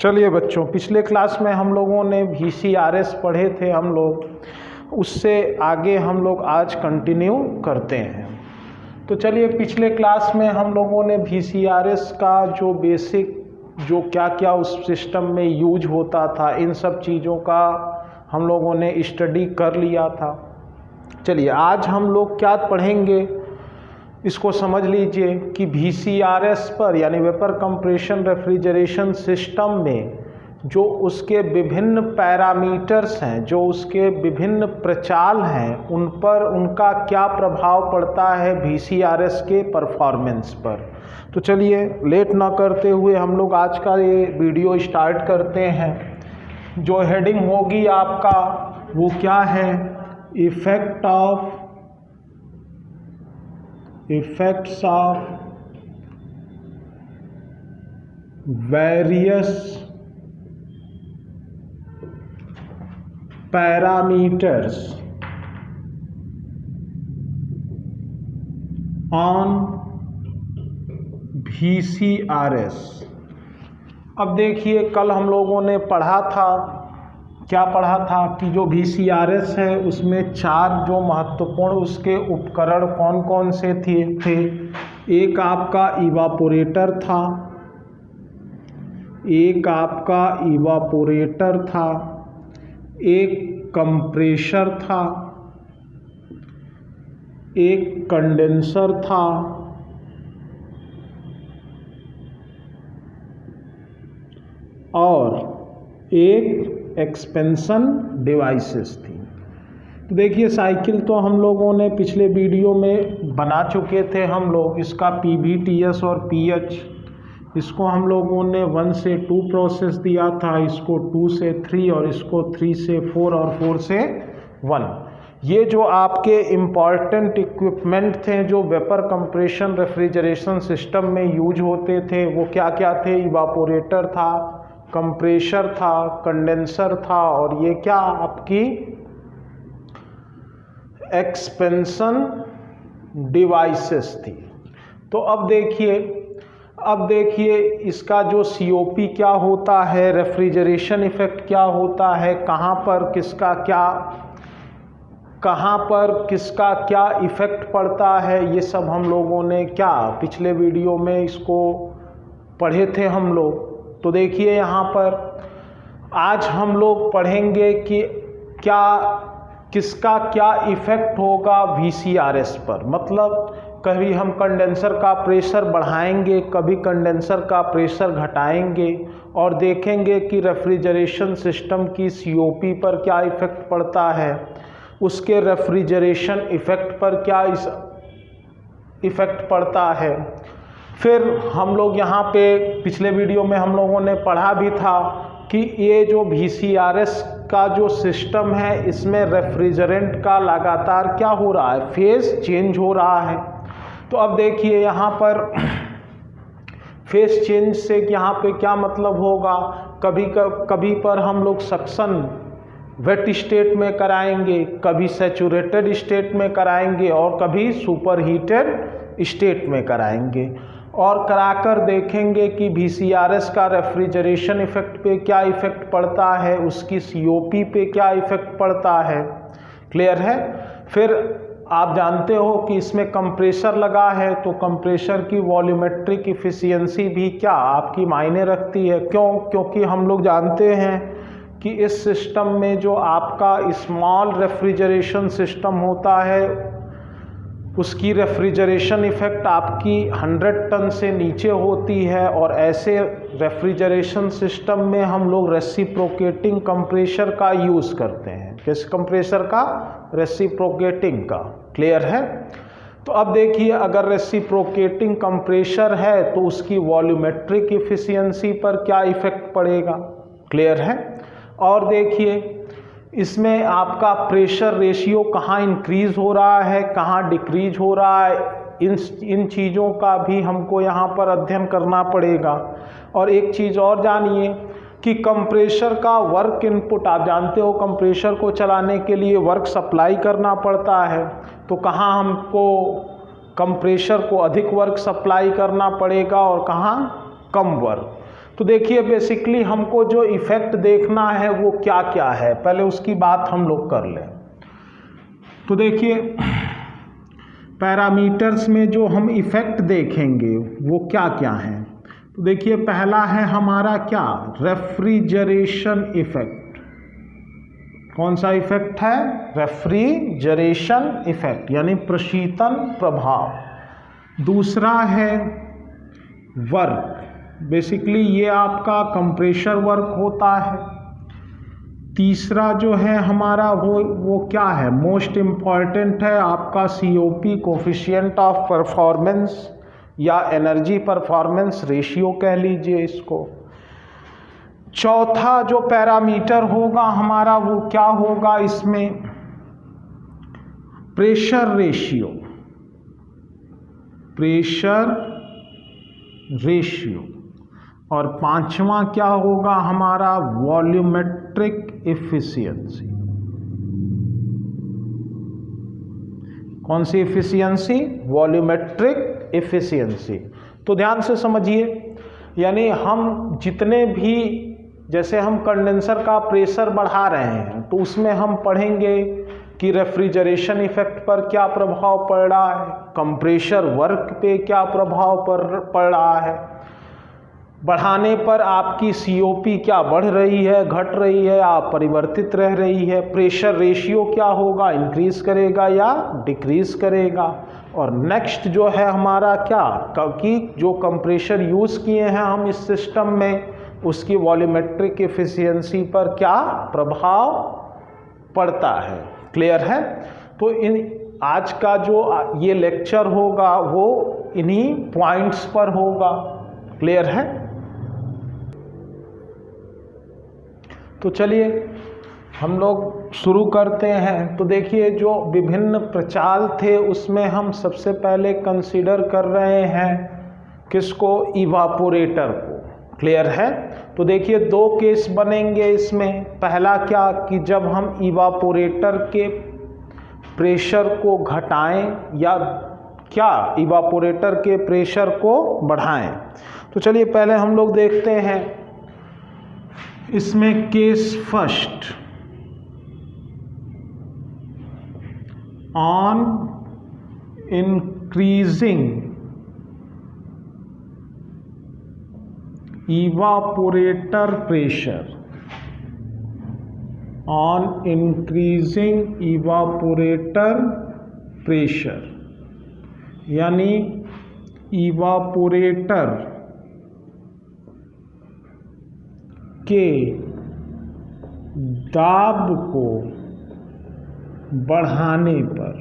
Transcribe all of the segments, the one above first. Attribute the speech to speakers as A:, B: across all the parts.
A: चलिए बच्चों, पिछले क्लास में हम लोगों ने VCRS पढ़े थे हम लोग, उससे आगे हम लोग आज कंटिन्यू करते हैं। तो चलिए, पिछले क्लास में हम लोगों ने VCRS का जो बेसिक जो क्या क्या उस सिस्टम में यूज होता था, इन सब चीज़ों का हम लोगों ने स्टडी कर लिया था। चलिए, आज हम लोग क्या पढ़ेंगे इसको समझ लीजिए कि VCRS पर यानी वेपर कंप्रेशन रेफ्रिजरेशन सिस्टम में जो उसके विभिन्न पैरामीटर्स हैं, जो उसके विभिन्न प्रचाल हैं, उन पर उनका क्या प्रभाव पड़ता है VCRS के परफॉर्मेंस पर। तो चलिए, लेट ना करते हुए हम लोग आज का ये वीडियो स्टार्ट करते हैं। जो हेडिंग होगी आपका वो क्या है, effects of various parameters on VCRS। अब देखिए, कल हम लोगों ने पढ़ा था, क्या पढ़ा था कि जो VCRS है उसमें चार जो महत्वपूर्ण उसके उपकरण कौन कौन से थे। एक आपका इवापोरेटर था, एक कंप्रेशर था, एक कंडेंसर था, और एक एक्सपेंशन डिवाइसेस थी। तो देखिए, साइकिल तो हम लोगों ने पिछले वीडियो में बना चुके थे हम लोग। इसका PV/TS और pH, इसको हम लोगों ने 1 से 2 प्रोसेस दिया था, इसको 2 से 3 और इसको 3 से 4 और 4 से 1। ये जो आपके इम्पॉर्टेंट इक्विपमेंट थे जो वेपर कंप्रेशन रेफ्रिजरेशन सिस्टम में यूज होते थे, वो क्या क्या थे। इवापोरेटर था, कंप्रेशर था, कंडेंसर था, और ये क्या आपकी एक्सपेंशन डिवाइसेस थी। तो अब देखिए इसका जो COP क्या होता है, रेफ्रिजरेशन इफेक्ट क्या होता है, कहाँ पर किसका क्या इफेक्ट पड़ता है, ये सब हम लोगों ने क्या पिछले वीडियो में इसको पढ़े थे हम लोग। तो देखिए, यहाँ पर आज हम लोग पढ़ेंगे कि किसका क्या इफ़ेक्ट होगा VCRS पर। मतलब कभी हम कंडेंसर का प्रेशर बढ़ाएंगे, कभी कंडेंसर का प्रेशर घटाएंगे, और देखेंगे कि रेफ्रिजरेशन सिस्टम की COP पर क्या इफ़ेक्ट पड़ता है, उसके रेफ्रिजरेशन इफ़ेक्ट पर क्या इफ़ेक्ट पड़ता है। फिर हम लोग यहाँ पे पिछले वीडियो में हम लोगों ने पढ़ा भी था कि ये जो VCRS का जो सिस्टम है, इसमें रेफ्रिजरेंट का लगातार क्या हो रहा है, फेज चेंज हो रहा है। तो अब देखिए, यहाँ पर फेज चेंज से यहाँ पे क्या मतलब होगा, कभी पर हम लोग सक्शन वेट स्टेट में कराएंगे, कभी सैचुरेटेड स्टेट में कराएंगे, और कभी सुपरहीटेड स्टेट में कराएंगे, और कराकर देखेंगे कि VCRS का रेफ्रिजरेशन इफेक्ट पे क्या इफेक्ट पड़ता है, उसकी COP पे क्या इफेक्ट पड़ता है। क्लियर है। फिर आप जानते हो कि इसमें कंप्रेसर लगा है, तो कंप्रेसर की वॉल्यूमेट्रिक इफिशियंसी भी क्या आपकी मायने रखती है। क्योंकि हम लोग जानते हैं कि इस सिस्टम में जो आपका स्मॉल रेफ्रिजरेशन सिस्टम होता है, उसकी रेफ्रिजरेशन इफेक्ट आपकी 100 टन से नीचे होती है, और ऐसे रेफ्रिजरेशन सिस्टम में हम लोग रेसिप्रोकेटिंग कंप्रेशर का यूज़ करते हैं। किस कंप्रेशर का? रेसिप्रोकेटिंग का। क्लियर है। तो अब देखिए, अगर रेसिप्रोकेटिंग कंप्रेशर है तो उसकी वॉल्यूमेट्रिक इफिशियंसी पर क्या इफेक्ट पड़ेगा। क्लियर है। और देखिए, इसमें आपका प्रेशर रेशियो कहाँ इंक्रीज हो रहा है, कहाँ डिक्रीज हो रहा है, इन चीज़ों का भी हमको यहाँ पर अध्ययन करना पड़ेगा। और एक चीज़ और जानिए कि कंप्रेशर का वर्क इनपुट, आप जानते हो कंप्रेशर को चलाने के लिए वर्क सप्लाई करना पड़ता है। तो कहाँ हमको कंप्रेशर को अधिक वर्क सप्लाई करना पड़ेगा और कहाँ कम वर्क। तो देखिए बेसिकली हमको जो इफेक्ट देखना है वो क्या क्या है, पहले उसकी बात हम लोग कर लें। तो देखिए पैरामीटर्स में जो हम इफेक्ट देखेंगे वो क्या क्या हैं। तो देखिए पहला है हमारा क्या, रेफ्रिजरेशन इफेक्ट। कौन सा इफेक्ट है, रेफ्रिजरेशन इफेक्ट यानी प्रशीतन प्रभाव। दूसरा है वर्क, बेसिकली ये आपका कंप्रेशर वर्क होता है। तीसरा जो है हमारा वो क्या है, मोस्ट इम्पॉर्टेंट है आपका COP कोफिशिएंट ऑफ परफॉर्मेंस या एनर्जी परफॉर्मेंस रेशियो कह लीजिए इसको। चौथा जो पैरामीटर होगा हमारा वो क्या होगा, इसमें प्रेशर रेशियो, प्रेशर रेशियो। और पांचवा क्या होगा हमारा, वॉल्यूमेट्रिक एफिशिएंसी। कौन सी एफिशिएंसी, वॉल्यूमेट्रिक एफिशिएंसी। तो ध्यान से समझिए, यानी हम जितने भी, जैसे हम कंडेंसर का प्रेशर बढ़ा रहे हैं तो उसमें हम पढ़ेंगे कि रेफ्रिजरेशन इफेक्ट पर क्या प्रभाव पड़ रहा है, कंप्रेशर वर्क पे क्या प्रभाव पड़ रहा है, बढ़ाने पर आपकी COP क्या बढ़ रही है, घट रही है, आप परिवर्तित रह रही है, प्रेशर रेशियो क्या होगा, इंक्रीज करेगा या डिक्रीज करेगा। और नेक्स्ट जो है हमारा क्या, क्योंकि जो कंप्रेशर यूज़ किए हैं हम इस सिस्टम में उसकी वॉल्यूमेट्रिक एफिशिएंसी पर क्या प्रभाव पड़ता है। क्लियर है। तो इन आज का जो ये लेक्चर होगा वो इन्हीं पॉइंट्स पर होगा। क्लियर है। तो चलिए हम लोग शुरू करते हैं। तो देखिए जो विभिन्न प्रचाल थे उसमें हम सबसे पहले कंसीडर कर रहे हैं किसको, इवापोरेटर को। क्लियर है। तो देखिए दो केस बनेंगे इसमें। पहला क्या कि जब हम इवापोरेटर के प्रेशर को घटाएं या क्या इवापोरेटर के प्रेशर को बढ़ाएं। तो चलिए पहले हम लोग देखते हैं इसमें case first, on increasing evaporator pressure, on increasing evaporator pressure यानी evaporator के दाब को बढ़ाने पर,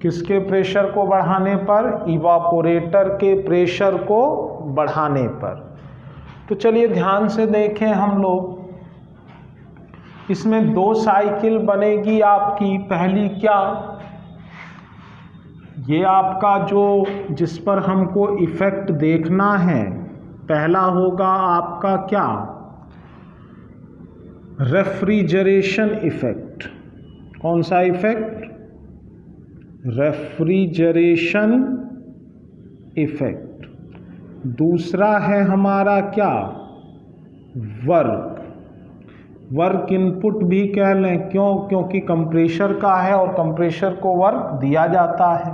A: किसके प्रेशर को बढ़ाने पर, इवापोरेटर के प्रेशर को बढ़ाने पर। तो चलिए ध्यान से देखें हम लोग, इसमें दो साइकिल बनेगी आपकी। पहली क्या, ये आपका जो जिस पर हमको इफेक्ट देखना है, पहला होगा आपका क्या, रेफ्रिजरेशन इफेक्ट। कौन सा इफेक्ट, रेफ्रिजरेशन इफेक्ट। दूसरा है हमारा क्या, वर्क। वर्क इनपुट भी कह लें, क्यों, क्योंकि कंप्रेशर का है और कंप्रेशर को वर्क दिया जाता है।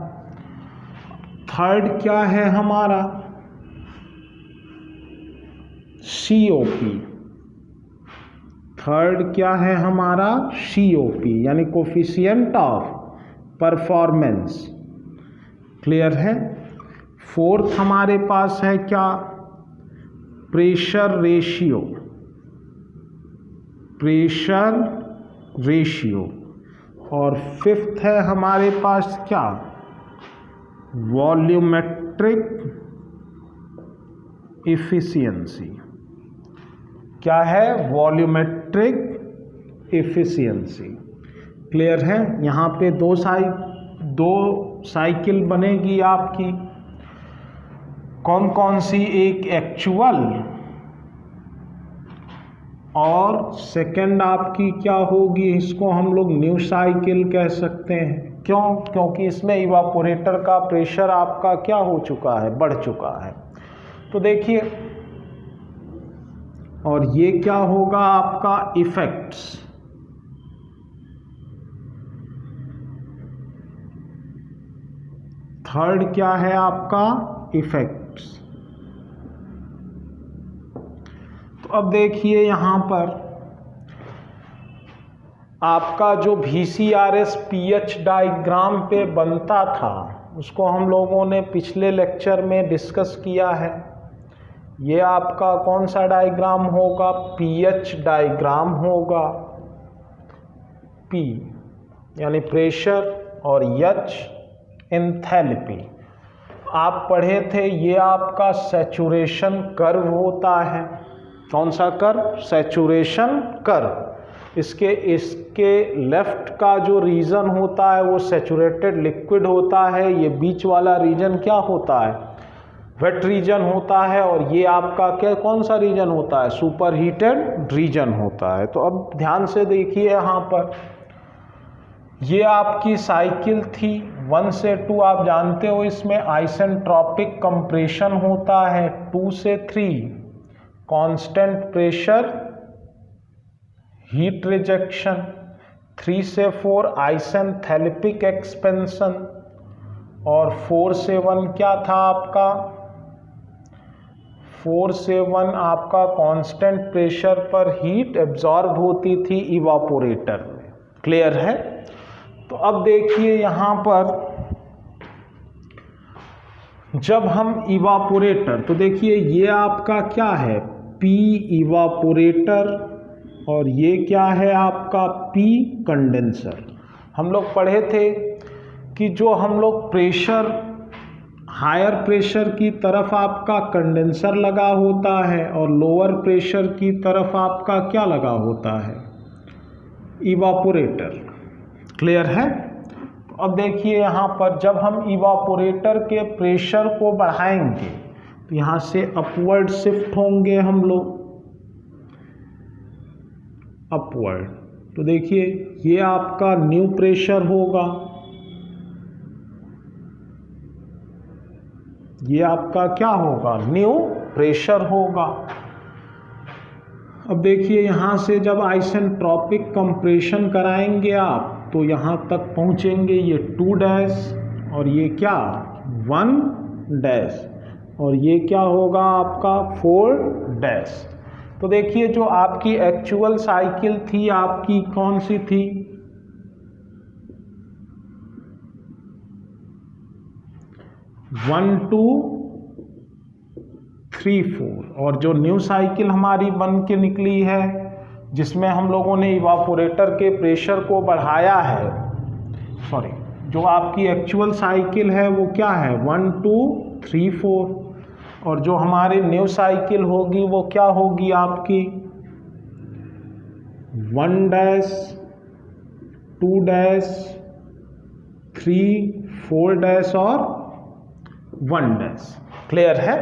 A: थर्ड क्या है हमारा, COP। थर्ड क्या है हमारा, COP यानी कोफिशिएंट ऑफ परफॉर्मेंस। क्लियर है। फोर्थ हमारे पास है क्या, प्रेशर रेशियो, प्रेशर रेशियो। और फिफ्थ है हमारे पास क्या, वॉल्यूमेट्रिक इफिशिएंसी। क्या है, वॉल्यूमेट्रिक इफिशिएंसी। क्लियर है। यहाँ पे दो साइकिल बनेगी आपकी। कौन कौन सी, एक एक्चुअल और सेकंड आपकी क्या होगी, इसको हम लोग न्यू साइकिल कह सकते हैं। क्यों, क्योंकि इसमें इवापोरेटर का प्रेशर आपका क्या हो चुका है, बढ़ चुका है। तो देखिए, और ये क्या होगा आपका इफेक्ट्स। थर्ड क्या है आपका इफेक्ट्स। तो अब देखिए यहां पर आपका जो VCRS pH डायग्राम पे बनता था उसको हम लोगों ने पिछले लेक्चर में डिस्कस किया है। ये आपका कौन सा डायग्राम होगा, pH डायग्राम होगा। P यानी प्रेशर और H एंथैल्पी आप पढ़े थे। ये आपका सैचुरेशन कर्व होता है। कौन सा कर्व, सैचुरेशन कर्व। इसके लेफ्ट का जो रीजन होता है वो सैचुरेटेड लिक्विड होता है, ये बीच वाला रीजन क्या होता है, वेट रीजन होता है, और ये आपका क्या कौन सा रीजन होता है, सुपर हीटेड रीजन होता है। तो अब ध्यान से देखिए यहाँ पर, ये आपकी साइकिल थी 1 से 2, आप जानते हो इसमें आइसेंट्रोपिक कंप्रेशन होता है। 2 से 3 कांस्टेंट प्रेशर हीट रिजेक्शन, 3 से 4 आइसेंथैल्पिक एक्सपेंशन, और 4 से 1 क्या था आपका, 4 से 1 आपका कांस्टेंट प्रेशर पर हीट एब्जॉर्ब होती थी इवापोरेटर में। क्लियर है। तो अब देखिए यहाँ पर जब हम इवापोरेटर, तो देखिए ये आपका क्या है, P इवापोरेटर, और ये क्या है आपका P कंडेंसर। हम लोग पढ़े थे कि जो हम लोग प्रेशर, हायर प्रेशर की तरफ आपका कंडेंसर लगा होता है और लोअर प्रेशर की तरफ आपका क्या लगा होता है, इवापोरेटर। क्लियर है। तो अब देखिए यहाँ पर जब हम इवापोरेटर के प्रेशर को बढ़ाएंगे तो यहाँ से अपवर्ड शिफ्ट होंगे हम लोग, अपवर्ड। तो देखिए ये आपका न्यू प्रेशर होगा, ये आपका क्या होगा, न्यू प्रेशर होगा। अब देखिए यहाँ से जब आइसेंट्रोपिक कंप्रेशन कराएंगे आप तो यहाँ तक पहुँचेंगे, ये 2 डैश और ये क्या 1 डैश, और ये क्या होगा आपका 4 डैश। तो देखिए जो आपकी एक्चुअल साइकिल थी आपकी कौन सी थी, 1 2 3 4, और जो न्यू साइकिल हमारी बन के निकली है जिसमें हम लोगों ने इवापोरेटर के प्रेशर को बढ़ाया है, सॉरी, जो आपकी एक्चुअल साइकिल है वो क्या है 1 2 3 4, और जो हमारी न्यू साइकिल होगी वो क्या होगी आपकी 1 डैश 2 डैश 3 4 डैश और 1 डैश। क्लियर है।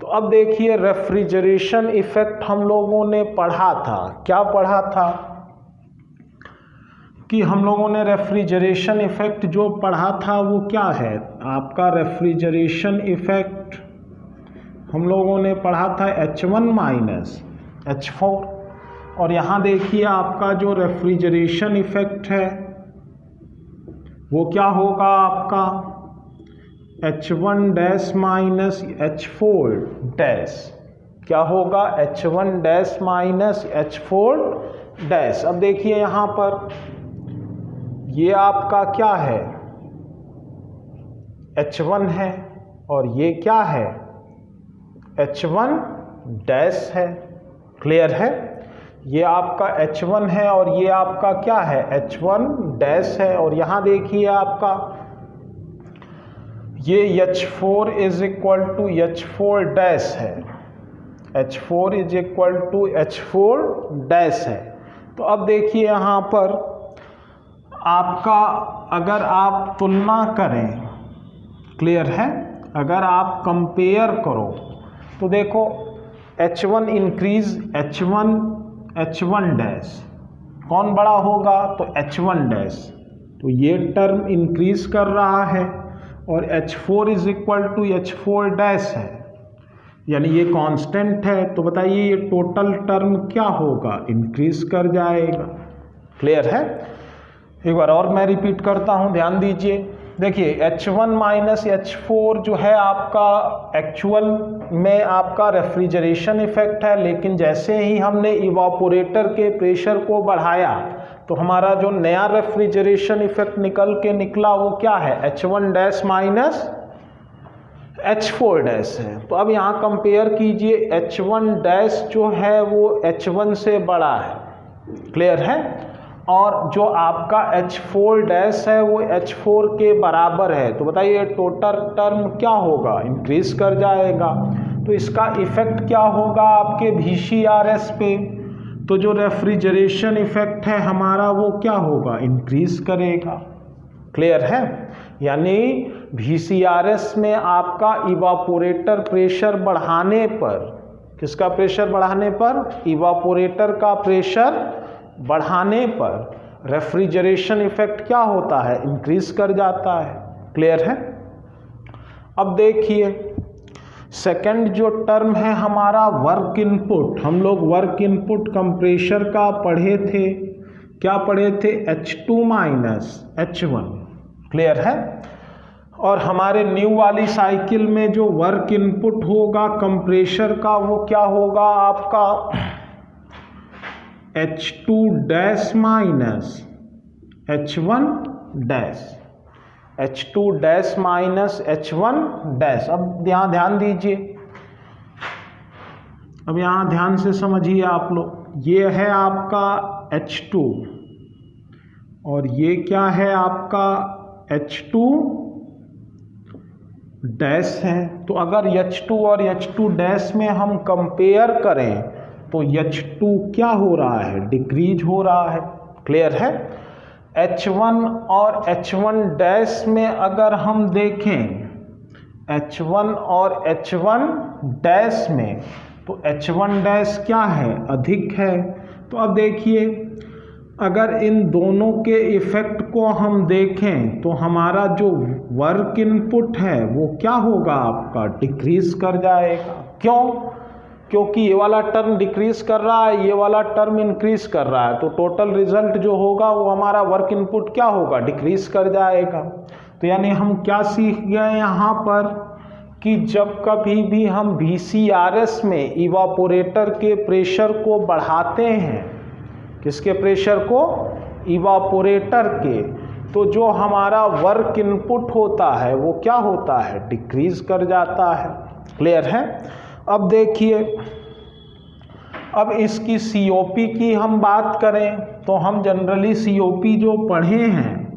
A: तो अब देखिए रेफ्रिजरेशन इफेक्ट हम लोगों ने पढ़ा था, क्या पढ़ा था कि हम लोगों ने रेफ्रिजरेशन इफेक्ट जो पढ़ा था वो क्या है आपका, रेफ्रिजरेशन इफेक्ट हम लोगों ने पढ़ा था H1 माइनस H4, और यहाँ देखिए आपका जो रेफ्रिजरेशन इफेक्ट है वो क्या होगा आपका H1 dash minus H4 dash, क्या होगा H1 dash minus H4 dash. अब देखिए यहाँ पर ये आपका क्या है H1 है और ये क्या है H1 डैश है। क्लियर है। ये आपका H1 है और ये आपका क्या है H1 डैश है, और यहाँ देखिए आपका ये H4 is equal to H4 dash है, H4 is equal to H4 dash है। तो अब देखिए यहाँ पर आपका अगर आप तुलना करें, क्लियर है, अगर आप कंपेयर करो तो देखो H1 इंक्रीज H1 डैश कौन बड़ा होगा तो H1 डैश, तो ये टर्म इंक्रीज कर रहा है और H4 is equal to H4 dash है, यानी ये कांस्टेंट है, तो बताइए ये टोटल टर्म क्या होगा, इंक्रीज कर जाएगा। क्लियर है? एक बार और मैं रिपीट करता हूँ, ध्यान दीजिए। देखिए H1 माइनस H4 जो है आपका एक्चुअल में आपका रेफ्रिजरेशन इफेक्ट है, लेकिन जैसे ही हमने इवापोरेटर के प्रेशर को बढ़ाया तो हमारा जो नया रेफ्रिजरेशन इफेक्ट निकल के निकला वो क्या है, H1 dash minus H4 dash है। तो अब यहाँ कंपेयर कीजिए, H1 डैश जो है वो H1 से बड़ा है। क्लियर है? और जो आपका H4 डैश है वो H4 के बराबर है। तो बताइए टोटल टर्म क्या होगा, इंक्रीज कर जाएगा। तो इसका इफेक्ट क्या होगा आपके VCRS पे, तो जो रेफ्रिजरेशन इफेक्ट है हमारा वो क्या होगा, इंक्रीज करेगा। क्लियर है? यानी VCRS में आपका इवापोरेटर प्रेशर बढ़ाने पर, किसका प्रेशर बढ़ाने पर, इवापोरेटर का प्रेशर बढ़ाने पर रेफ्रिजरेशन इफेक्ट क्या होता है, इंक्रीज कर जाता है। क्लियर है? अब देखिए सेकंड जो टर्म है हमारा वर्क इनपुट, हम लोग वर्क इनपुट कंप्रेशर का पढ़े थे, क्या पढ़े थे, H2 माइनस H1। क्लियर है? और हमारे न्यू वाली साइकिल में जो वर्क इनपुट होगा कंप्रेशर का वो क्या होगा आपका H2 dash minus H1 dash, H2 dash minus H1 dash. अब यहाँ ध्यान दीजिए, अब यहाँ ध्यान से समझिए आप लोग, ये है आपका H2 और ये क्या है आपका H2 डैश है। तो अगर H2 और H2 डैश में हम कंपेयर करें तो H2 क्या हो रहा है, डिक्रीज हो रहा है। क्लियर है? H1 और H1 डैश में अगर हम देखें, H1 और H1 डैश में, तो H1 डैश क्या है, अधिक है। तो अब देखिए अगर इन दोनों के इफेक्ट को हम देखें तो हमारा जो वर्क इनपुट है वो क्या होगा आपका, डिक्रीज कर जाएगा। क्यों? क्योंकि ये वाला टर्म डिक्रीज कर रहा है, ये वाला टर्म इंक्रीज कर रहा है, तो टोटल रिजल्ट जो होगा वो हमारा वर्क इनपुट क्या होगा, डिक्रीज कर जाएगा। तो यानी हम क्या सीख गए यहाँ पर कि जब कभी भी हम VCRS में इवापोरेटर के प्रेशर को बढ़ाते हैं, किसके प्रेशर को, इवापोरेटर के, तो जो हमारा वर्क इनपुट होता है वो क्या होता है, डिक्रीज कर जाता है। क्लियर है? अब देखिए, अब इसकी COP की हम बात करें तो हम जनरली COP जो पढ़े हैं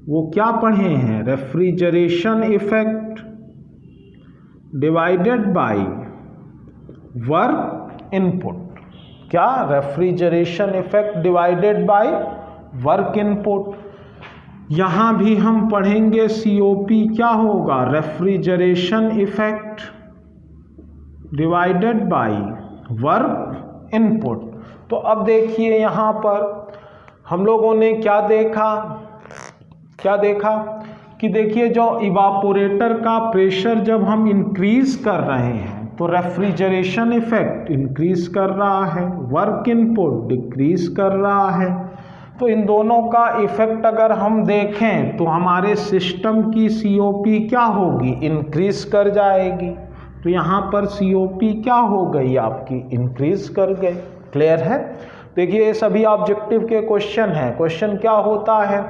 A: वो क्या पढ़े हैं, refrigeration effect divided by work input. क्या, refrigeration effect divided by work input. यहाँ भी हम पढ़ेंगे COP क्या होगा, refrigeration effect divided by work input. तो अब देखिए यहाँ पर हम लोगों ने क्या देखा कि देखिए जो इवापोरेटर का प्रेशर जब हम इंक्रीज कर रहे हैं तो रेफ्रिजरेशन इफेक्ट इंक्रीज कर रहा है, वर्क इनपुट डिक्रीज कर रहा है। तो इन दोनों का इफेक्ट अगर हम देखें तो हमारे सिस्टम की COP क्या होगी, इंक्रीज कर जाएगी। तो यहाँ पर COP क्या हो गई आपकी, इंक्रीज कर गए। क्लियर है? देखिए ये सभी ऑब्जेक्टिव के क्वेश्चन हैं। क्वेश्चन क्या होता है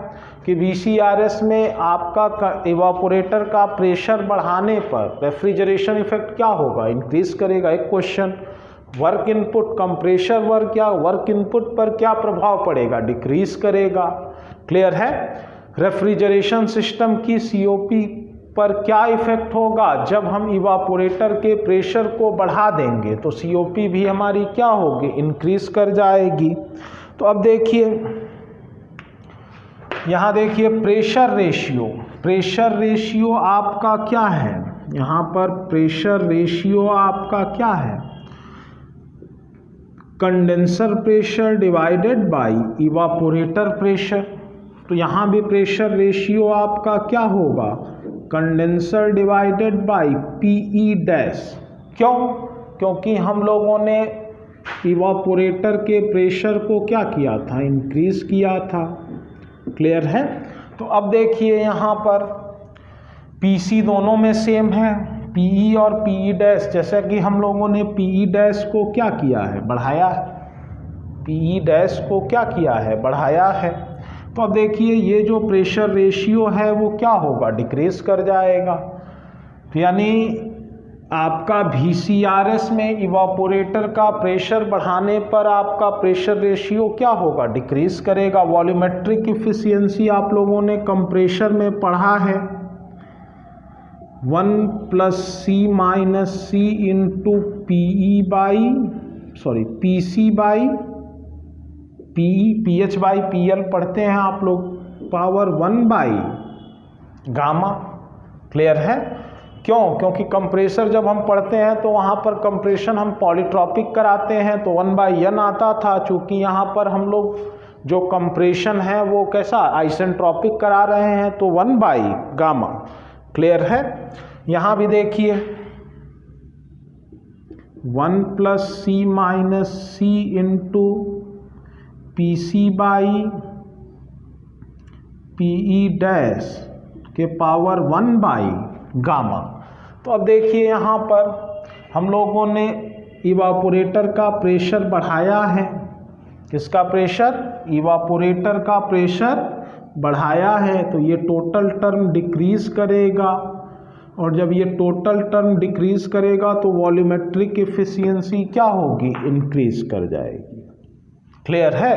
A: कि VCRS में आपका इवापोरेटर का प्रेशर बढ़ाने पर रेफ्रिजरेशन इफेक्ट क्या होगा, इंक्रीज करेगा, एक question. Work input, compressor work या वर्क इनपुट पर क्या प्रभाव पड़ेगा, डिक्रीज करेगा। क्लियर है? रेफ्रिजरेशन सिस्टम की COP पर क्या इफेक्ट होगा, जब हम इवापोरेटर के प्रेशर को बढ़ा देंगे तो COP भी हमारी क्या होगी, इंक्रीज कर जाएगी। तो अब देखिए यहाँ देखिए प्रेशर रेशियो आपका क्या है, यहाँ पर प्रेशर रेशियो आपका क्या है, condenser pressure divided by evaporator pressure. तो यहाँ भी प्रेशर रेशियो आपका क्या होगा, condenser divided by PE dash. क्यों? क्योंकि हम लोगों ने इवापोरेटर के प्रेशर को क्या किया था, इंक्रीज किया था। क्लियर है? तो अब देखिए यहाँ पर पीसी दोनों में सेम है, पीई और पीई डैश, जैसा कि हम लोगों ने पीई डैश को क्या किया है, बढ़ाया है, पीई डैश को क्या किया है, बढ़ाया है। तो अब देखिए ये जो प्रेशर रेशियो है वो क्या होगा, डिक्रीज कर जाएगा। यानी आपका VCRS में इवापोरेटर का प्रेशर बढ़ाने पर आपका प्रेशर रेशियो क्या होगा, डिक्रीज करेगा। वॉल्यूमेट्रिक इफिशियंसी आप लोगों ने कंप्रेशर में पढ़ा है, 1 + C - C इंटू PH/PL पढ़ते हैं आप लोग, पावर 1 गामा। क्लियर है? क्यों? क्योंकि कंप्रेसर जब हम पढ़ते हैं तो वहाँ पर कंप्रेशन हम पॉलीट्रॉपिक कराते हैं तो 1/n आता था। चूँकि यहाँ पर हम लोग जो कंप्रेशन है वो कैसा, आइसेंट्रोपिक करा रहे हैं, तो 1/गामा। क्लियर है? यहाँ भी देखिए 1 + C - C इंटू PC/PE' के पावर 1/गामा। तो अब देखिए यहाँ पर हम लोगों ने इवापोरेटर का प्रेशर बढ़ाया है। किसका प्रेशर? इवापोरेटर का प्रेशर बढ़ाया है, तो ये टोटल टर्म डिक्रीज करेगा, और जब ये टोटल टर्म डिक्रीज करेगा तो वॉल्यूमेट्रिक एफिशिएंसी क्या होगी, इंक्रीज कर जाएगी। क्लियर है?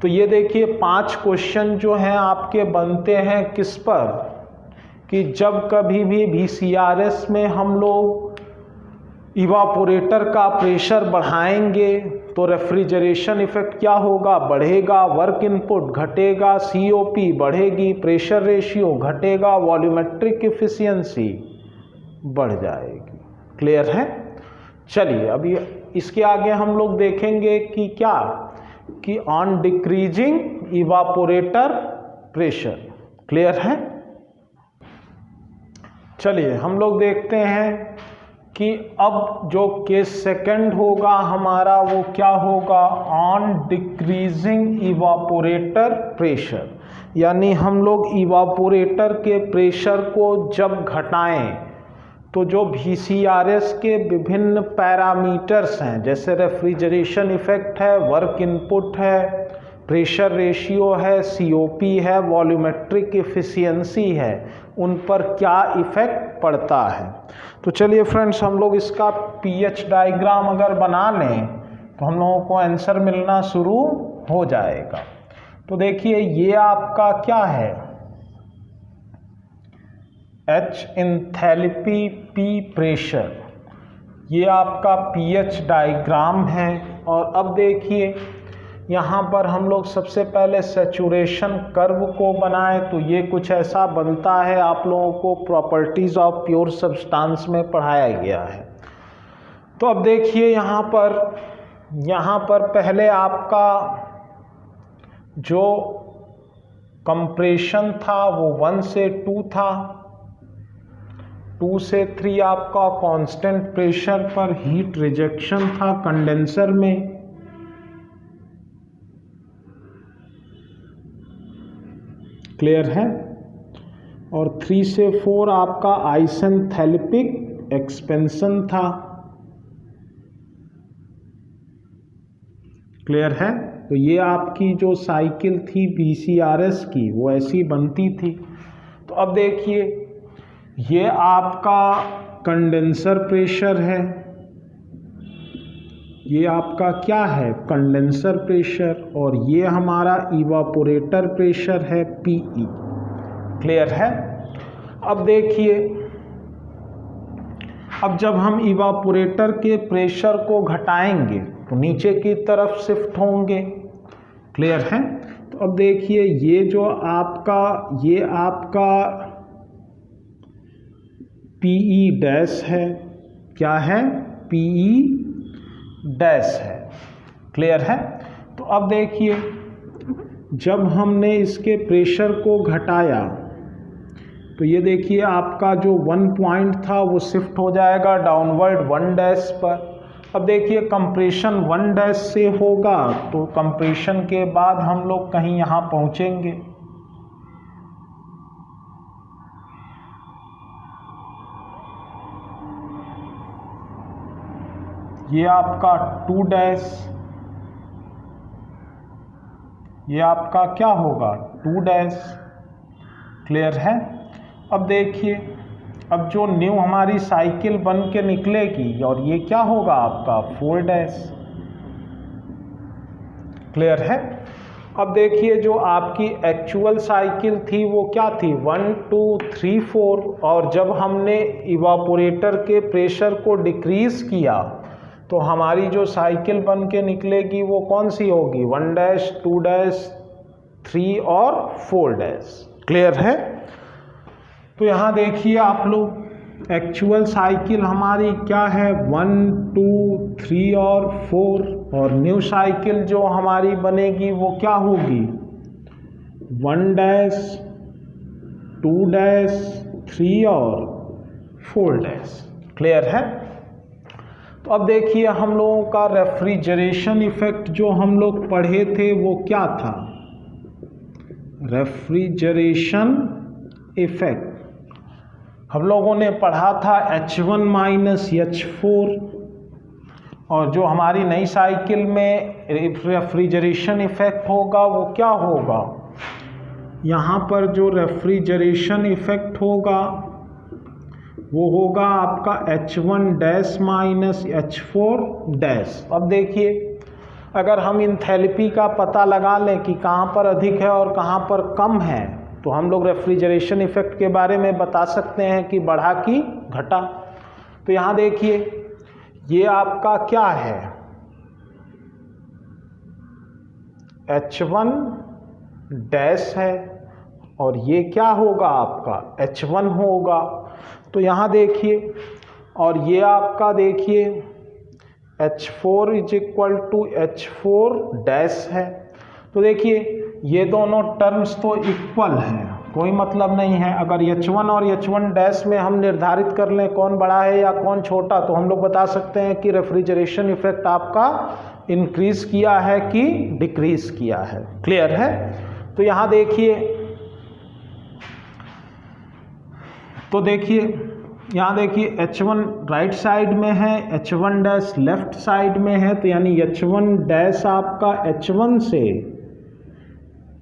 A: तो ये देखिए 5 क्वेश्चन जो हैं आपके बनते हैं किस पर, कि जब कभी भी VCRS में हम लोग इवापोरेटर का प्रेशर बढ़ाएंगे तो रेफ्रिजरेशन इफेक्ट क्या होगा, बढ़ेगा, वर्क इनपुट घटेगा, COP बढ़ेगी, प्रेशर रेशियो घटेगा, वॉल्यूमेट्रिक एफिशिएंसी बढ़ जाएगी। क्लियर है? चलिए अभी इसके आगे हम लोग देखेंगे कि क्या, कि on decreasing evaporator pressure. Clear है? चलिए हम लोग देखते हैं कि अब जो केस सेकंड होगा हमारा वो क्या होगा, ऑन डिक्रीजिंग इवापोरेटर प्रेशर। यानी हम लोग इवापोरेटर के प्रेशर को जब घटाएं तो जो VCRS के विभिन्न पैरामीटर्स हैं, जैसे रेफ्रिजरेशन इफेक्ट है, वर्क इनपुट है, प्रेशर रेशियो है, COP है, वॉल्यूमेट्रिक एफिशिएंसी है, उन पर क्या इफेक्ट पड़ता है। तो चलिए फ्रेंड्स हम लोग इसका pH डायग्राम अगर बना लें तो हम लोगों को आंसर मिलना शुरू हो जाएगा। तो देखिए ये आपका क्या है, H इंथैल्पी, P प्रेशर, ये आपका pH डायग्राम है। और अब देखिए यहाँ पर हम लोग सबसे पहले सैचुरेशन कर्व को बनाएं तो ये कुछ ऐसा बनता है, आप लोगों को प्रॉपर्टीज ऑफ प्योर सब्सटेंस में पढ़ाया गया है। तो अब देखिए यहाँ पर पहले आपका जो कंप्रेशन था वो 1 से 2 था, 2 से 3 आपका कांस्टेंट प्रेशर पर हीट रिजेक्शन था कंडेंसर में, क्लियर है, और 3 से 4 आपका आइसेंथैल्पिक एक्सपेंशन था। क्लियर है? तो ये आपकी जो साइकिल थी VCRS की वो ऐसी बनती थी। तो अब देखिए ये आपका कंडेंसर प्रेशर है, ये आपका क्या है, कंडेंसर प्रेशर, और ये हमारा इवापोरेटर प्रेशर है PE। क्लियर है? अब देखिए अब जब हम इवापोरेटर के प्रेशर को घटाएंगे तो नीचे की तरफ शिफ्ट होंगे। क्लियर है? तो अब देखिए ये जो आपका PE' है, क्या है, PE' है। क्लियर है? तो अब देखिए जब हमने इसके प्रेशर को घटाया तो ये देखिए आपका जो 1 पॉइंट था वो शिफ्ट हो जाएगा डाउनवर्ड 1 डैश पर। अब देखिए कंप्रेशन 1 डैश से होगा तो कंप्रेशन के बाद हम लोग कहीं यहाँ पहुँचेंगे। ये आपका 2 डैश, ये आपका क्या होगा 2 डैश। क्लियर है। अब देखिए अब जो न्यू हमारी साइकिल बन के निकलेगी और ये क्या होगा आपका 4 डैश। क्लियर है। अब देखिए जो आपकी एक्चुअल साइकिल थी वो क्या थी 1 2 3 4, और जब हमने इवापोरेटर के प्रेशर को डिक्रीज किया तो हमारी जो साइकिल बन के निकलेगी वो कौन सी होगी 1 डैश 2 डैश 3 और 4 डैश। क्लियर है। तो यहाँ देखिए आप लोग एक्चुअल साइकिल हमारी क्या है 1 2 3 और 4, और न्यू साइकिल जो हमारी बनेगी वो क्या होगी 1 डैश 2 डैश 3 और 4 डैश। क्लियर है। तो अब देखिए हम लोगों का रेफ्रिजरेशन इफेक्ट जो हम लोग पढ़े थे वो क्या था, रेफ्रिजरेशन इफेक्ट हम लोगों ने पढ़ा था H1 माइनस H4, और जो हमारी नई साइकिल में रेफ्रिजरेशन इफेक्ट होगा वो क्या होगा, यहाँ पर जो रेफ्रिजरेशन इफेक्ट होगा वो होगा आपका H1 dash minus H4 dash. अब देखिए अगर हम इंथैल्पी का पता लगा लें कि कहाँ पर अधिक है और कहाँ पर कम है तो हम लोग रेफ्रिजरेशन इफेक्ट के बारे में बता सकते हैं कि बढ़ा कि घटा। तो यहाँ देखिए ये आपका क्या है H1 डैश है और ये क्या होगा आपका H1 होगा। तो यहाँ देखिए और ये आपका देखिए H4 is equal to H4 dash है। तो देखिए ये दोनों टर्म्स तो इक्वल हैं, कोई मतलब नहीं है। अगर H1 और H1 डैश में हम निर्धारित कर लें कौन बड़ा है या कौन छोटा, तो हम लोग बता सकते हैं कि रेफ्रिजरेशन इफेक्ट आपका इंक्रीज किया है कि डिक्रीज किया है। क्लियर है। तो यहाँ देखिए यहाँ देखिए H1 राइट साइड में है, H1 डैश लेफ्ट साइड में है, तो यानी H1 डैश आपका H1 से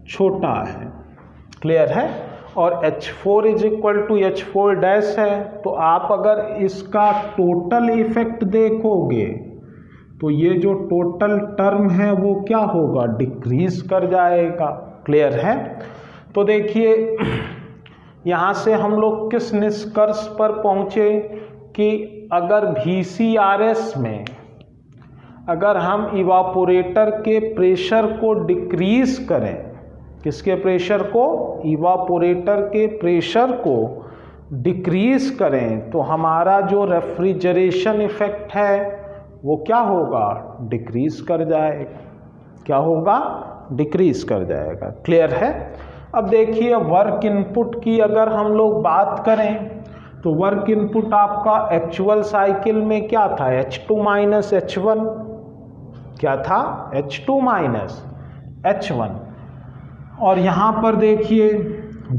A: छोटा है। क्लियर है। और H4 is equal to H4 dash है। तो आप अगर इसका टोटल इफेक्ट देखोगे तो ये जो टोटल टर्म है वो क्या होगा डिक्रीज कर जाएगा। क्लियर है। तो देखिए यहाँ से हम लोग किस निष्कर्ष पर पहुँचे कि अगर VCRS में अगर हम इवापोरेटर के प्रेशर को डिक्रीज करें, किसके प्रेशर को इवापोरेटर के प्रेशर को डिक्रीज करें, तो हमारा जो रेफ्रिजरेशन इफेक्ट है वो क्या होगा डिक्रीज कर जाएगा। क्या होगा डिक्रीज कर जाएगा। क्लियर है। अब देखिए वर्क इनपुट की अगर हम लोग बात करें तो वर्क इनपुट आपका एक्चुअल साइकिल में क्या था H2 माइनस H1, क्या था H2 माइनस H1, और यहाँ पर देखिए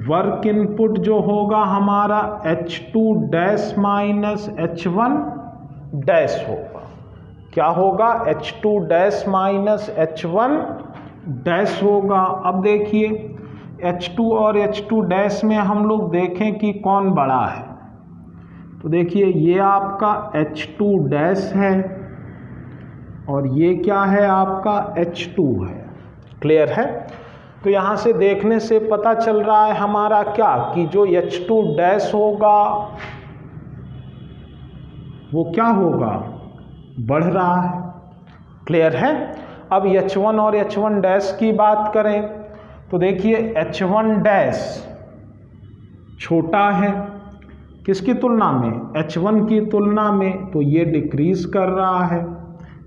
A: वर्क इनपुट जो होगा हमारा H2 dash minus H1 dash होगा। क्या होगा H2 dash minus H1 dash होगा। अब देखिए H2 और H2 डैश में हम लोग देखें कि कौन बड़ा है, तो देखिए ये आपका H2 डैश है और ये क्या है आपका H2 है। क्लियर है। तो यहाँ से देखने से पता चल रहा है हमारा क्या कि जो H2 डैश होगा वो क्या होगा बढ़ रहा है। क्लियर है। अब H1 और H1 डैश की बात करें तो देखिए H1 डैश छोटा है किसकी तुलना में H1 की तुलना में, तो ये डिक्रीज कर रहा है।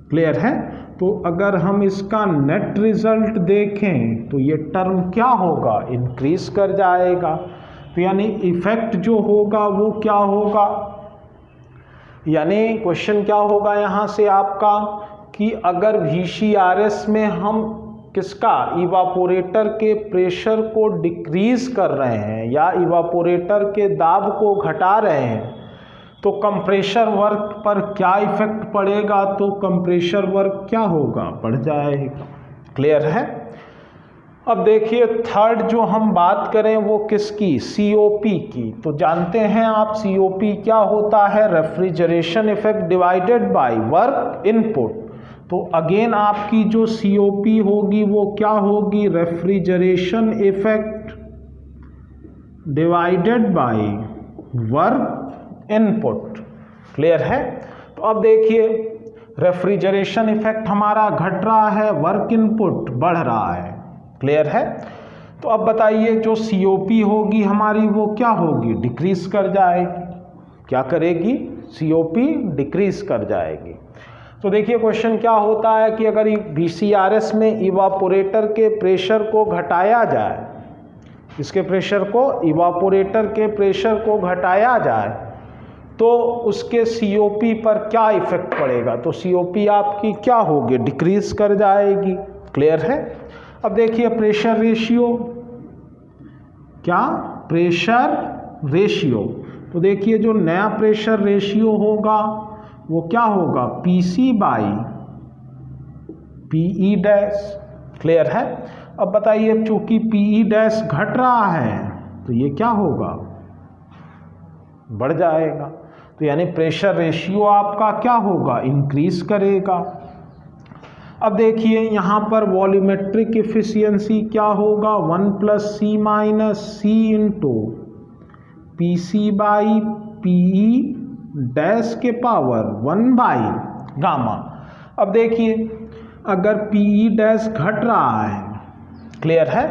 A: क्लियर है। तो अगर हम इसका नेट रिजल्ट देखें तो ये टर्म क्या होगा इंक्रीज कर जाएगा। तो यानी इफेक्ट जो होगा वो क्या होगा, यानी क्वेश्चन क्या होगा यहाँ से आपका कि अगर VCRS में हम किसका इवापोरेटर के प्रेशर को डिक्रीज कर रहे हैं या इवापोरेटर के दाब को घटा रहे हैं तो कंप्रेशर वर्क पर क्या इफेक्ट पड़ेगा, तो कंप्रेशर वर्क क्या होगा, बढ़ जाएगा। क्लियर है। अब देखिए थर्ड जो हम बात करें वो किसकी, COP की। तो जानते हैं आप COP क्या होता है, refrigeration effect divided by work input. तो अगेन आपकी जो COP होगी वो क्या होगी, refrigeration effect divided by work input. Clear है। तो अब देखिए रेफ्रिजरेशन इफेक्ट हमारा घट रहा है, वर्क इनपुट बढ़ रहा है। क्लियर है। तो अब बताइए जो COP होगी हमारी वो क्या होगी, डिक्रीज कर जाएगी। क्या करेगी, COP डिक्रीज कर जाएगी। तो देखिए क्वेश्चन क्या होता है कि अगर VCRS में इवापोरेटर के प्रेशर को घटाया जाए, इसके प्रेशर को, इवापोरेटर के प्रेशर को घटाया जाए तो उसके COP पर क्या इफेक्ट पड़ेगा, तो COP आपकी क्या होगी, डिक्रीज कर जाएगी। क्लियर है। अब देखिए प्रेशर रेशियो, क्या, प्रेशर रेशियो। तो देखिए जो नया प्रेशर रेशियो होगा वो क्या होगा, PC by PE dash. Clear है। अब बताइए चूंकि PE डैश घट रहा है तो ये क्या होगा, बढ़ जाएगा। तो यानी प्रेशर रेशियो आपका क्या होगा, इंक्रीज करेगा। अब देखिए यहाँ पर वॉल्यूमेट्रिक इफिशियंसी क्या होगा, 1 + C - C into PC by PE dash के पावर 1 बाई गामा। अब देखिए अगर PE डैश घट रहा है, क्लियर है,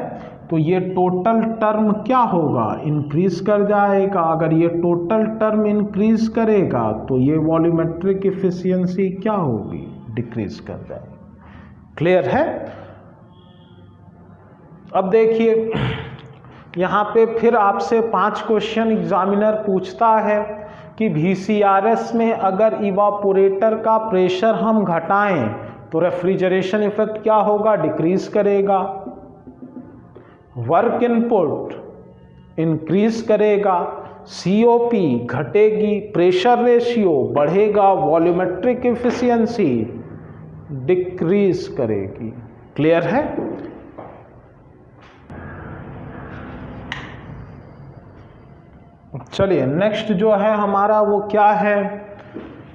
A: तो ये टोटल टर्म क्या होगा, इंक्रीज कर जाएगा। अगर ये टोटल टर्म इंक्रीज करेगा तो ये वॉल्यूमेट्रिक इफिशियंसी क्या होगी, डिक्रीज कर जाएगी। क्लियर है। अब देखिए यहाँ पे फिर आपसे 5 क्वेश्चन एग्जामिनर पूछता है कि VCRS में अगर इवापोरेटर का प्रेशर हम घटाएं तो रेफ्रिजरेशन इफेक्ट क्या होगा, डिक्रीज करेगा। वर्क इनपुट इंक्रीज करेगा, COP घटेगी, प्रेशर रेशियो बढ़ेगा, वॉल्यूमेट्रिक इफिशियंसी डिक्रीज करेगी। क्लियर है। चलिए नेक्स्ट जो है हमारा वो क्या है,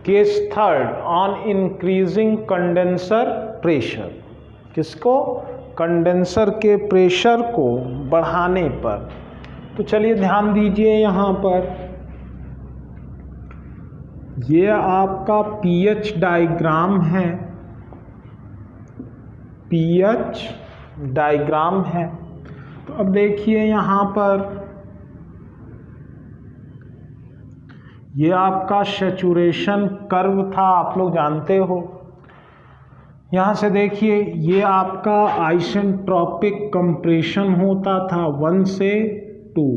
A: case third on increasing condenser pressure. किसको, कंडेंसर के प्रेशर को बढ़ाने पर। तो चलिए ध्यान दीजिए यहाँ पर ये आपका pH डायग्राम है, pH डायग्राम है। तो अब देखिए यहाँ पर ये आपका सैचुरेशन कर्व था, आप लोग जानते हो। यहाँ से देखिए ये आपका आइसेंट्रोपिक कंप्रेशन होता था 1 से 2,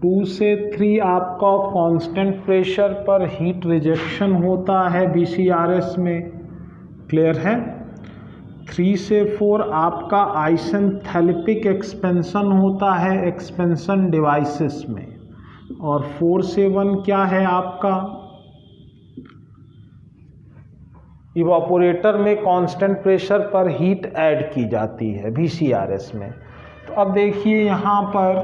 A: 2 से 3 आपका कांस्टेंट प्रेशर पर हीट रिजेक्शन होता है VCRS में। क्लियर है। 3 से 4 आपका आइसेंथैलेपिक एक्सपेंशन होता है एक्सपेंशन डिवाइसेस में, और 4 से 1 क्या है आपका, इवापोरेटर में कांस्टेंट प्रेशर पर हीट ऐड की जाती है VCRS में। तो अब देखिए यहाँ पर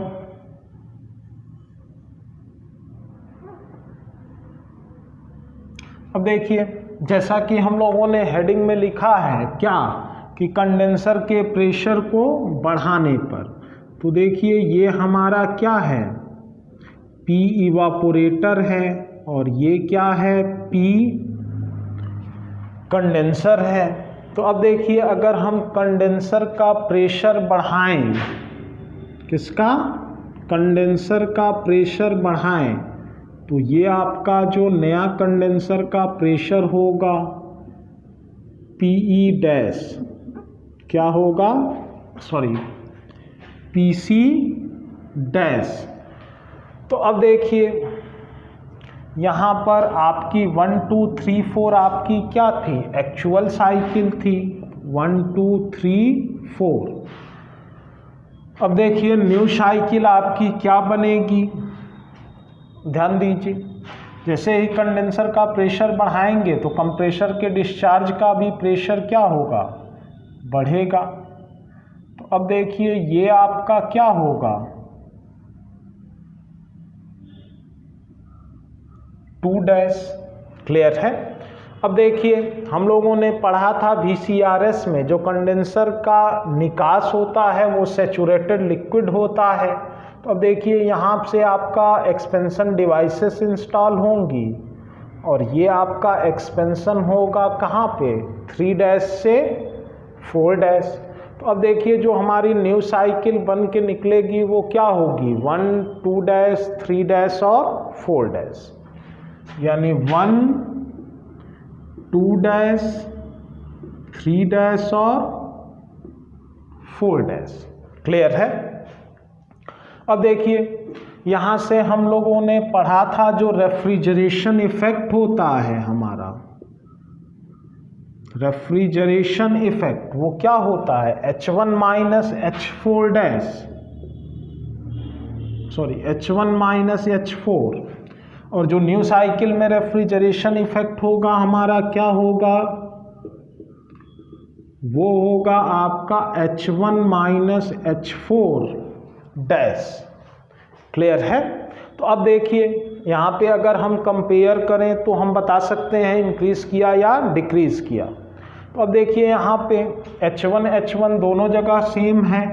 A: अब देखिए जैसा कि हम लोगों ने हेडिंग में लिखा है क्या, कि कंडेंसर के प्रेशर को बढ़ाने पर। तो देखिए ये हमारा क्या है, P इवापोरेटर है और ये क्या है, P कंडेंसर है। तो अब देखिए अगर हम कंडेंसर का प्रेशर बढ़ाएं, किसका, कंडेंसर का प्रेशर बढ़ाएं, तो ये आपका जो नया कंडेंसर का प्रेशर होगा PE डैश क्या होगा, सॉरी PC डैश। तो अब देखिए यहाँ पर आपकी 1 2 3 4 आपकी क्या थी, एक्चुअल साइकिल थी 1 2 3 4। अब देखिए न्यू साइकिल आपकी क्या बनेगी, ध्यान दीजिए, जैसे ही कंडेंसर का प्रेशर बढ़ाएंगे तो कंप्रेसर के डिस्चार्ज का भी प्रेशर क्या होगा, बढ़ेगा। तो अब देखिए ये आपका क्या होगा, 2 क्लियर है। अब देखिए हम लोगों ने पढ़ा था VCRS में जो कंडेंसर का निकास होता है वो सैचुरेटेड लिक्विड होता है। तो अब देखिए यहाँ से आपका एक्सपेंशन डिवाइसेस इंस्टॉल होंगी और ये आपका एक्सपेंशन होगा कहाँ पे, 3 से 4। तो अब देखिए जो हमारी न्यू साइकिल बन के निकलेगी वो क्या होगी, 1 2 3 और 4, यानी 1 2 3 और 4। क्लियर है। अब देखिए यहाँ से हम लोगों ने पढ़ा था जो रेफ्रिजरेशन इफेक्ट होता है हमारा, रेफ्रिजरेशन इफेक्ट वो क्या होता है, H1 H4, और जो न्यू साइकिल में रेफ्रिजरेशन इफेक्ट होगा हमारा क्या होगा, वो होगा आपका H1 H4। क्लियर है। तो अब देखिए यहाँ पे अगर हम कंपेयर करें तो हम बता सकते हैं इंक्रीज किया या डिक्रीज किया। तो अब देखिए यहाँ पे H1 दोनों जगह सेम है।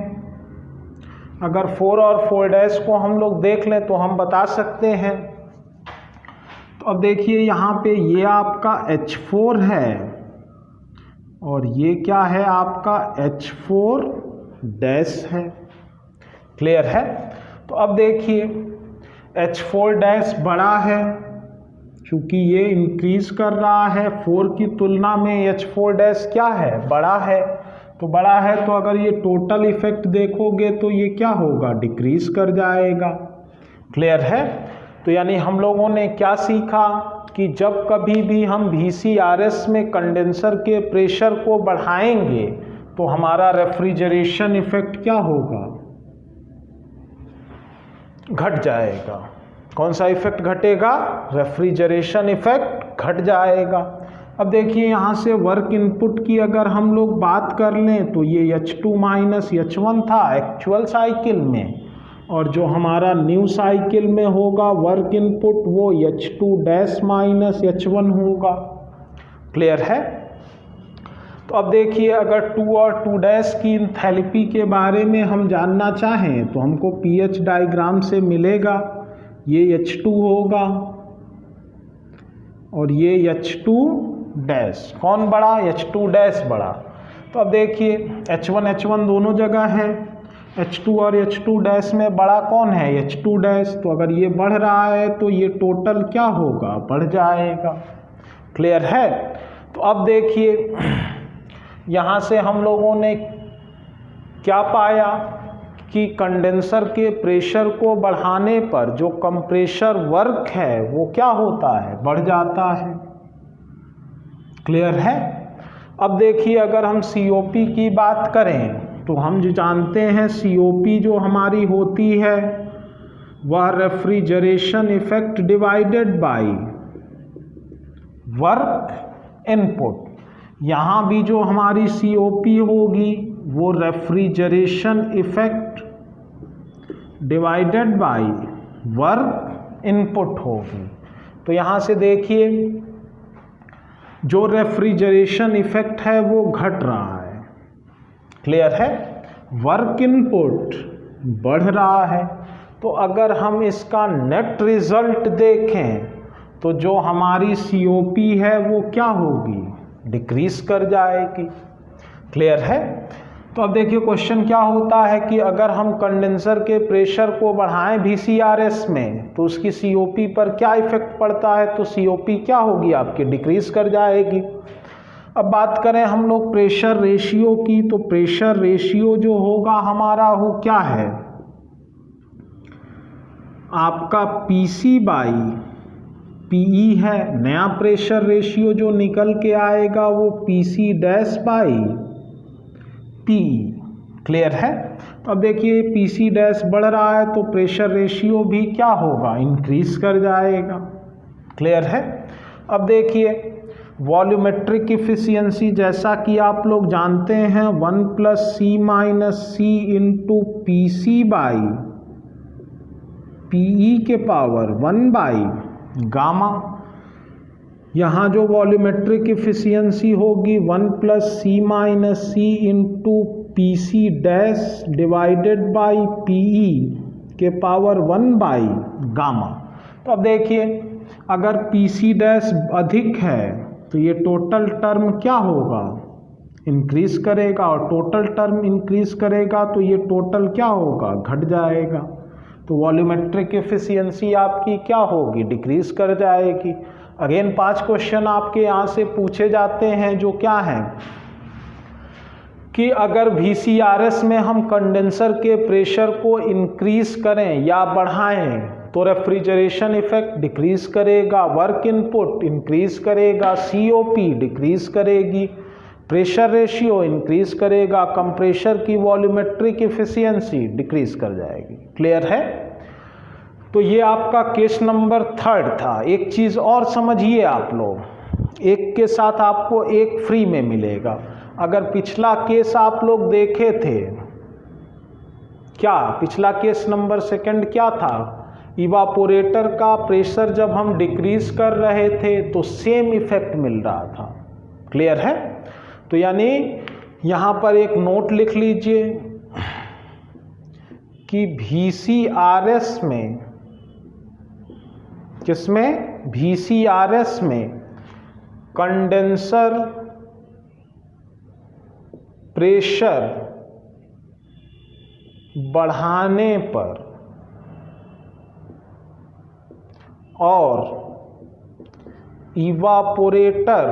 A: अगर 4 और 4 को हम लोग देख लें तो हम बता सकते हैं। तो अब देखिए यहाँ पे ये आपका H4 है और ये क्या है आपका H4 है। क्लियर है। तो अब देखिए H4 बड़ा है क्योंकि ये इंक्रीज कर रहा है, 4 की तुलना में H4 क्या है, बड़ा है। तो बड़ा है तो अगर ये टोटल इफेक्ट देखोगे तो ये क्या होगा, डिक्रीज कर जाएगा। क्लियर है। तो यानी हम लोगों ने क्या सीखा कि जब कभी भी हम VCRS में कंडेंसर के प्रेशर को बढ़ाएंगे तो हमारा रेफ्रिजरेशन इफेक्ट क्या होगा, घट जाएगा। कौन सा इफेक्ट घटेगा, रेफ्रिजरेशन इफेक्ट घट जाएगा। अब देखिए यहाँ से वर्क इनपुट की अगर हम लोग बात कर लें तो ये H2 H1 था एक्चुअल साइकिल में, और जो हमारा न्यू साइकिल में होगा वर्क इनपुट वो H2 H1 होगा। क्लियर है। तो अब देखिए अगर 2 और 2 की इंथैल्पी के बारे में हम जानना चाहें तो हमको pH डायग्राम से मिलेगा, ये H2 होगा और ये H2, कौन बड़ा, H2 बड़ा। तो अब देखिए H1 दोनों जगह है, H2 और H2 में बड़ा कौन है, H2। तो अगर ये बढ़ रहा है तो ये टोटल क्या होगा, बढ़ जाएगा। क्लियर है। तो अब देखिए यहाँ से हम लोगों ने क्या पाया कि कंडेंसर के प्रेशर को बढ़ाने पर जो कंप्रेसर वर्क है वो क्या होता है, बढ़ जाता है। क्लियर है। अब देखिए अगर हम COP की बात करें तो हम जो जानते हैं COP जो हमारी होती है वह refrigeration effect divided by work input. यहाँ भी जो हमारी COP होगी वो refrigeration effect divided by work input होगी। तो यहाँ से देखिए जो रेफ्रिजरेशन इफेक्ट है वो घट रहा है। क्लियर है। वर्क इनपुट बढ़ रहा है। तो अगर हम इसका नेट रिजल्ट देखें तो जो हमारी COP है वो क्या होगी, डिक्रीज कर जाएगी। क्लियर है। तो अब देखिए क्वेश्चन क्या होता है कि अगर हम कंडेंसर के प्रेशर को बढ़ाएं VCRS में तो उसकी COP पर क्या इफेक्ट पड़ता है, तो COP क्या होगी आपकी, डिक्रीज कर जाएगी। अब बात करें हम लोग प्रेशर रेशियो की, तो प्रेशर रेशियो जो होगा हमारा वो क्या है, आपका पीसी बाई पीई है, नया प्रेशर रेशियो जो निकल के आएगा वो PC dash by PE. Clear है। अब देखिए पीसी डैश बढ़ रहा है तो प्रेशर रेशियो भी क्या होगा, इंक्रीज कर जाएगा। क्लियर है। अब देखिए वॉल्यूमेट्रिक इफिशियंसी जैसा कि आप लोग जानते हैं 1 + C - C × PC by PE के पावर 1 गामा। यहाँ जो वॉल्यूमेट्रिक इफिशियंसी होगी 1 + C - C × PC dash divided by PE के पावर 1 गामा। तो अब देखिए अगर PC डैश अधिक है तो ये टोटल टर्म क्या होगा, इंक्रीज करेगा, और टोटल टर्म इंक्रीज करेगा तो ये टोटल क्या होगा, घट जाएगा। तो वॉल्यूमेट्रिक एफिशिएंसी आपकी क्या होगी, डिक्रीज कर जाएगी। अगेन 5 क्वेश्चन आपके यहाँ से पूछे जाते हैं जो क्या हैं कि अगर VCRS में हम कंडेंसर के प्रेशर को इंक्रीज करें या बढ़ाएं तो रेफ्रिजरेशन इफेक्ट डिक्रीज करेगा, वर्क इनपुट इंक्रीज करेगा, COP डिक्रीज करेगी, प्रेशर रेशियो इंक्रीज करेगा, कंप्रेशर की वॉल्यूमेट्रिक एफिशिएंसी डिक्रीज कर जाएगी। क्लियर है। तो ये आपका केस नंबर 3 था। एक चीज़ और समझिए आप लोग, एक के साथ आपको एक फ्री में मिलेगा। अगर पिछला केस आप लोग देखे थे, क्या पिछला केस नंबर 2 क्या था, इवापोरेटर का प्रेशर जब हम डिक्रीज कर रहे थे तो सेम इफेक्ट मिल रहा था। क्लियर है। तो यानी यहाँ पर एक नोट लिख लीजिए कि VCRS में, किसमें, VCRS में कंडेंसर प्रेशर बढ़ाने पर और इवापोरेटर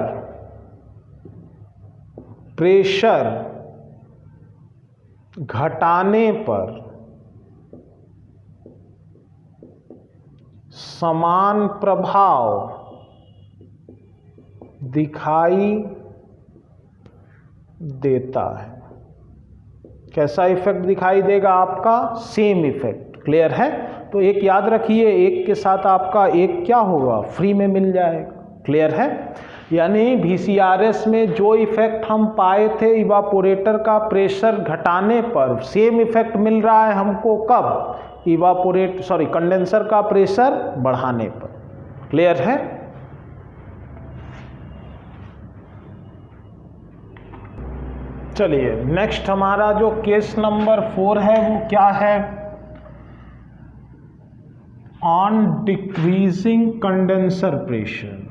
A: प्रेशर घटाने पर समान प्रभाव दिखाई देता है। कैसा इफेक्ट दिखाई देगा आपका, सेम इफेक्ट। क्लियर है। तो एक याद रखिए, एक के साथ आपका एक क्या होगा, फ्री में मिल जाएगा। क्लियर है। यानी VCRS में जो इफेक्ट हम पाए थे इवापोरेटर का प्रेशर घटाने पर, सेम इफेक्ट मिल रहा है हमको कब, कंडेंसर का प्रेशर बढ़ाने पर। क्लियर है। चलिए नेक्स्ट हमारा जो केस नंबर 4 है वो क्या है, ऑन डिक्रीजिंग कंडेंसर प्रेशर।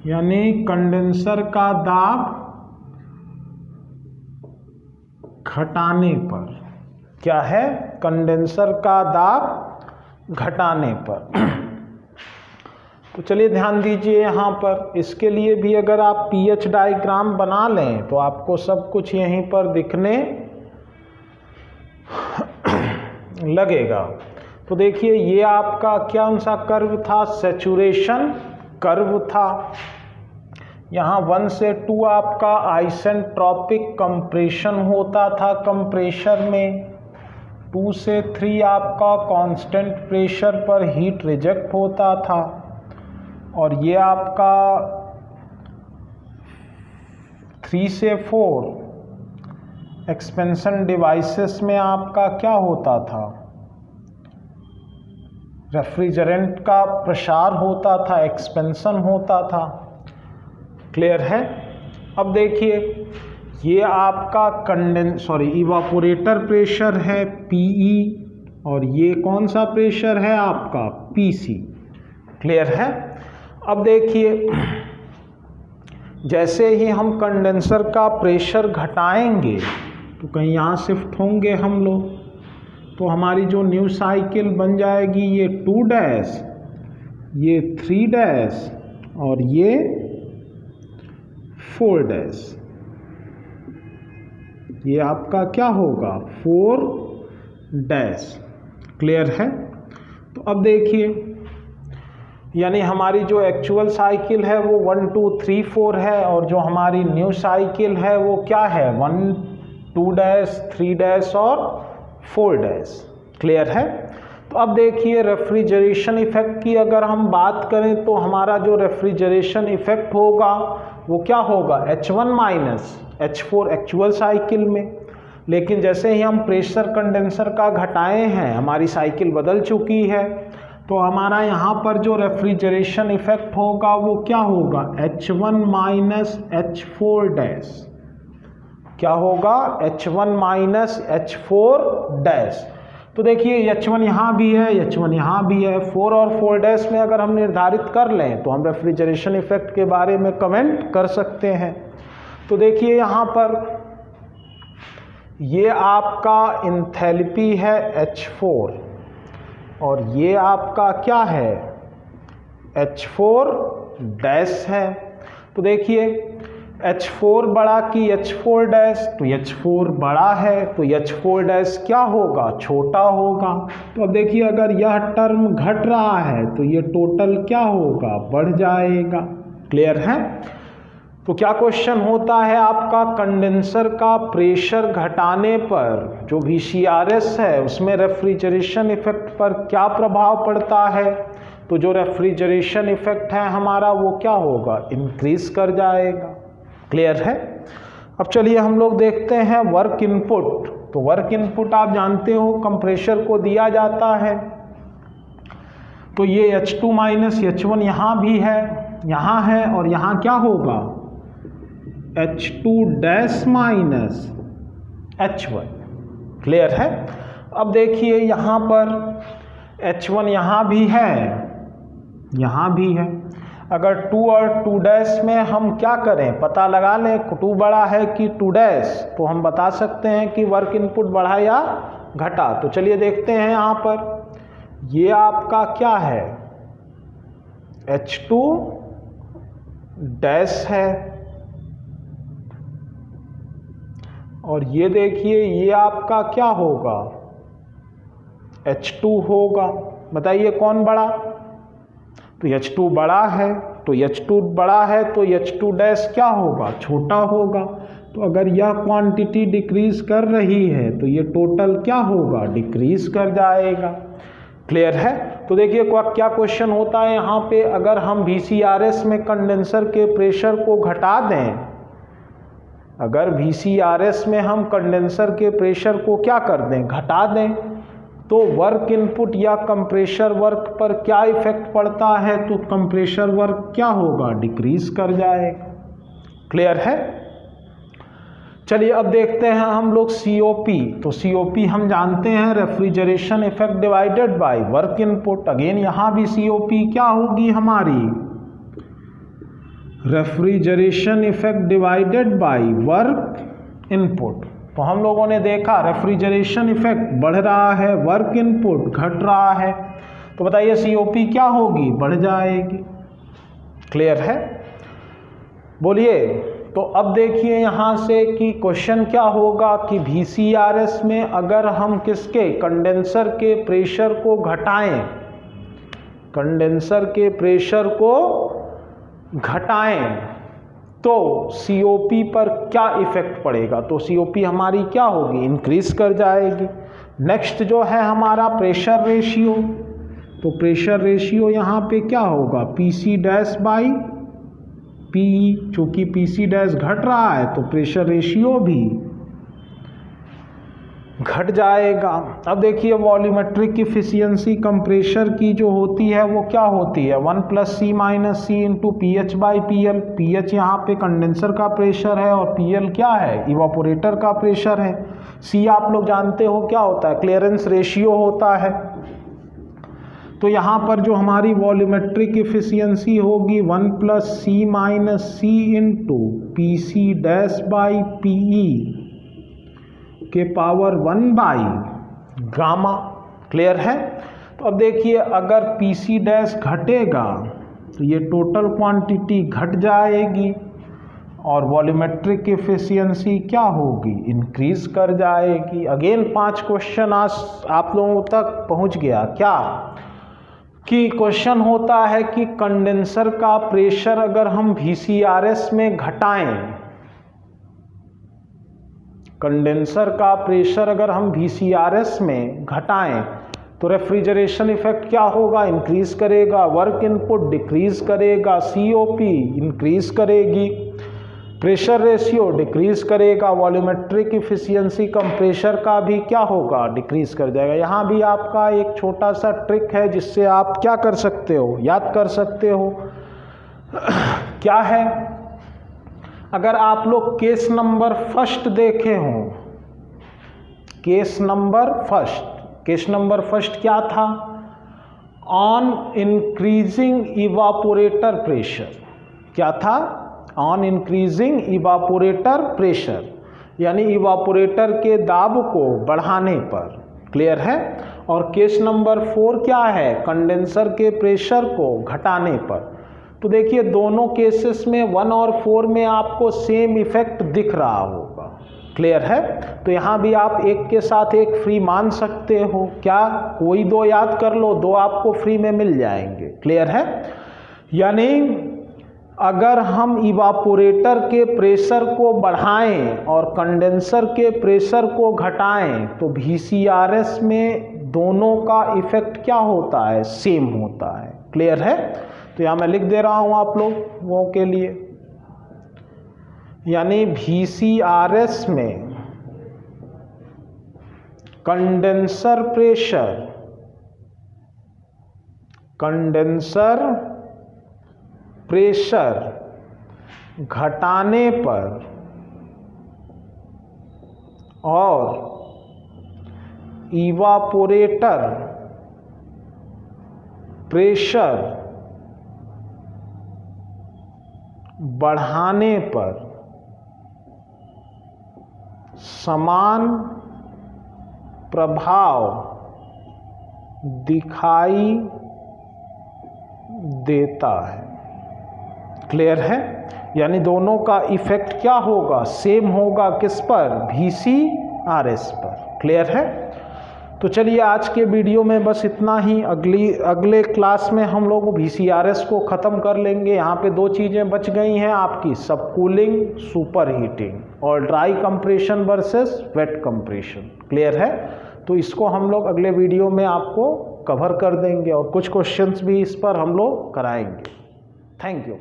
A: यानी कंडेंसर का दाब घटाने पर, क्या है, कंडेंसर का दाब घटाने पर। तो चलिए ध्यान दीजिए यहाँ पर, इसके लिए भी अगर आप pH डायग्राम बना लें तो आपको सब कुछ यहीं पर दिखने लगेगा। तो देखिए ये आपका कौन सा कर्व था, सैचुरेशन कर्व था। यहाँ 1 से 2 आपका आइसेंट्रोपिक कंप्रेशन होता था कंप्रेशर में, 2 से 3 आपका कांस्टेंट प्रेशर पर हीट रिजेक्ट होता था, और ये आपका 3 से 4 एक्सपेंशन डिवाइसेस में आपका क्या होता था, रेफ्रिजरेंट का प्रसार होता था, एक्सपेंशन होता था। क्लियर है। अब देखिए ये आपका इवापोरेटर प्रेशर है PE, और ये कौन सा प्रेशर है आपका PC। क्लियर है। अब देखिए जैसे ही हम कंडेंसर का प्रेशर घटाएंगे तो कहीं यहाँ शिफ्ट होंगे हम लोग, तो हमारी जो न्यू साइकिल बन जाएगी ये 2 डैश, ये 3 डैश और ये 4 डैश। ये आपका क्या होगा 4 डैश। क्लियर है। तो अब देखिए, यानी हमारी जो एक्चुअल साइकिल है वो 1 2 3 4 है, और जो हमारी न्यू साइकिल है वो क्या है 1 2 डैश 3 डैश और 4 डैश। क्लियर है। तो अब देखिए रेफ्रिजरेशन इफेक्ट की अगर हम बात करें तो हमारा जो रेफ्रिजरेशन इफेक्ट होगा वो क्या होगा H1 minus H4 actual cycle में। लेकिन जैसे ही हम प्रेशर कंडेंसर का घटाए हैं, हमारी साइकिल बदल चुकी है, तो हमारा यहाँ पर जो रेफ्रिजरेशन इफेक्ट होगा वो क्या होगा H1 माइनस H4 डैश। क्या होगा H1 माइनस H4 डैश। तो देखिए H1 यहाँ भी है, H1 यहाँ भी है, 4 और 4 डैश में अगर हम निर्धारित कर लें तो हम रेफ्रिजरेशन इफेक्ट के बारे में कमेंट कर सकते हैं। तो देखिए यहाँ पर ये आपका इंथैल्पी है H4 और ये आपका क्या है H4 डैश है। तो देखिए H4 बड़ा कि H4 डैश, तो H4 बड़ा है तो H4 डैश क्या होगा छोटा होगा। तो अब देखिए अगर यह टर्म घट रहा है तो ये टोटल क्या होगा बढ़ जाएगा। क्लियर है। तो क्या क्वेश्चन होता है आपका कंडेंसर का प्रेशर घटाने पर जो VCRS है उसमें रेफ्रिजरेशन इफेक्ट पर क्या प्रभाव पड़ता है। तो जो रेफ्रिजरेशन इफेक्ट है हमारा वो क्या होगा इंक्रीज कर जाएगा। क्लियर है। अब चलिए हम लोग देखते हैं वर्क इनपुट। तो वर्क इनपुट आप जानते हो कंप्रेशर को दिया जाता है, तो ये H2 माइनस H1 यहाँ भी है, यहाँ है, और यहाँ क्या होगा H2 dash minus H1। Clear है। अब देखिए यहाँ पर H1 यहाँ भी है, यहाँ भी है। अगर 2 और 2 डैश में हम क्या करें पता लगा लें 2 बड़ा है कि 2 डैश, तो हम बता सकते हैं कि वर्क इनपुट बढ़ा या घटा। तो चलिए देखते हैं यहाँ पर ये आपका क्या है H2 डैश है, और ये देखिए ये आपका क्या होगा H2 होगा। बताइए कौन बड़ा। तो H2 बड़ा है, तो H2 बड़ा है तो H2 डैश क्या होगा छोटा होगा। तो अगर यह क्वांटिटी डिक्रीज कर रही है तो ये टोटल क्या होगा डिक्रीज कर जाएगा। क्लियर है। तो देखिए क्या क्वेश्चन होता है यहाँ पे, अगर हम VCRS में कंडेंसर के प्रेशर को घटा दें, अगर VCRS में हम कंडेंसर के प्रेशर को क्या कर दें घटा दें, तो वर्क इनपुट या कंप्रेशर वर्क पर क्या इफेक्ट पड़ता है। तो कंप्रेशर वर्क क्या होगा डिक्रीज कर जाएगा। क्लियर है। चलिए अब देखते हैं हम लोग COP। तो COP हम जानते हैं refrigeration effect divided by work input. Again यहाँ भी COP क्या होगी हमारी refrigeration effect divided by work input. तो हम लोगों ने देखा रेफ्रिजरेशन इफेक्ट बढ़ रहा है, वर्क इनपुट घट रहा है, तो बताइए COP क्या होगी बढ़ जाएगी। क्लियर है। बोलिए। तो अब देखिए यहाँ से कि क्वेश्चन क्या होगा कि VCRS में अगर हम किसके कंडेंसर के प्रेशर को घटाएं, कंडेंसर के प्रेशर को घटाएं तो COP पर क्या इफेक्ट पड़ेगा। तो COP हमारी क्या होगी इंक्रीज कर जाएगी। नेक्स्ट जो है हमारा प्रेशर रेशियो। तो प्रेशर रेशियो यहाँ पे क्या होगा PC डैश बाई PE। चूँकि PC डैश घट रहा है तो प्रेशर रेशियो भी घट जाएगा। अब देखिए वॉल्यूमेट्रिक इफिशियंसी कंप्रेशर की जो होती है वो क्या होती है 1 + C - C × PH/PL। PH यहाँ पे कंडेंसर का प्रेशर है और PL क्या है इवापोरेटर का प्रेशर है। C आप लोग जानते हो क्या होता है क्लियरेंस रेशियो होता है। तो यहाँ पर जो हमारी वॉल्यूमेट्रिक इफिशियंसी होगी 1 + C - C × PC dash by PE के पावर 1 गामा। क्लियर है। तो अब देखिए अगर PC डैश घटेगा तो ये टोटल क्वांटिटी घट जाएगी और वॉल्यूमेट्रिक एफिशिएंसी क्या होगी, इंक्रीज कर जाएगी। अगेन 5 क्वेश्चन आज आप लोगों तक पहुंच गया। क्या कि क्वेश्चन होता है कि कंडेंसर का प्रेशर अगर हम VCRS में घटाएं, कंडेंसर का प्रेशर अगर हम VCRS में घटाएं तो रेफ्रिजरेशन इफेक्ट क्या होगा, इंक्रीज करेगा, वर्क इनपुट डिक्रीज करेगा, COP इंक्रीज करेगी, प्रेशर रेशियो डिक्रीज करेगा, वॉल्यूमेट्रिक इफिशियंसी कंप्रेशर का भी क्या होगा, डिक्रीज कर जाएगा। यहाँ भी आपका एक छोटा सा ट्रिक है जिससे आप क्या कर सकते हो, याद कर सकते हो। क्या है, अगर आप लोग केस नंबर फर्स्ट देखे हों, केस नंबर फर्स्ट क्या था, ऑन इंक्रीजिंग इवापोरेटर प्रेशर, क्या था, ऑन इंक्रीजिंग इवापोरेटर प्रेशर, यानी इवापोरेटर के दाब को बढ़ाने पर। क्लियर है। और केस नंबर 4 क्या है, कंडेंसर के प्रेशर को घटाने पर। तो देखिए दोनों केसेस में 1 और 4 में आपको सेम इफेक्ट दिख रहा होगा। क्लियर है। तो यहाँ भी आप एक के साथ एक फ्री मान सकते हो, क्या कोई 2 याद कर लो, 2 आपको फ्री में मिल जाएंगे। क्लियर है। यानी अगर हम इवापोरेटर के प्रेशर को बढ़ाएं और कंडेंसर के प्रेशर को घटाएं तो VCRS में दोनों का इफेक्ट क्या होता है, सेम होता है। क्लियर है। तो यहाँ मैं लिख दे रहा हूँ आप लोगों के लिए, यानी VCRS में कंडेंसर प्रेशर घटाने पर और इवापोरेटर प्रेशर बढ़ाने पर समान प्रभाव दिखाई देता है। क्लियर है। यानी दोनों का इफेक्ट क्या होगा, सेम होगा, किस पर, VCRS पर। क्लियर है। तो चलिए आज के वीडियो में बस इतना ही। अगले क्लास में हम लोग VCRS को ख़त्म कर लेंगे। यहाँ पे 2 चीज़ें बच गई हैं आपकी, सबकूलिंग, सुपर हीटिंग, और dry compression versus wet compression. Clear है। तो इसको हम लोग अगले वीडियो में आपको कवर कर देंगे और कुछ क्वेश्चंस भी इस पर हम लोग कराएंगे। Thank you.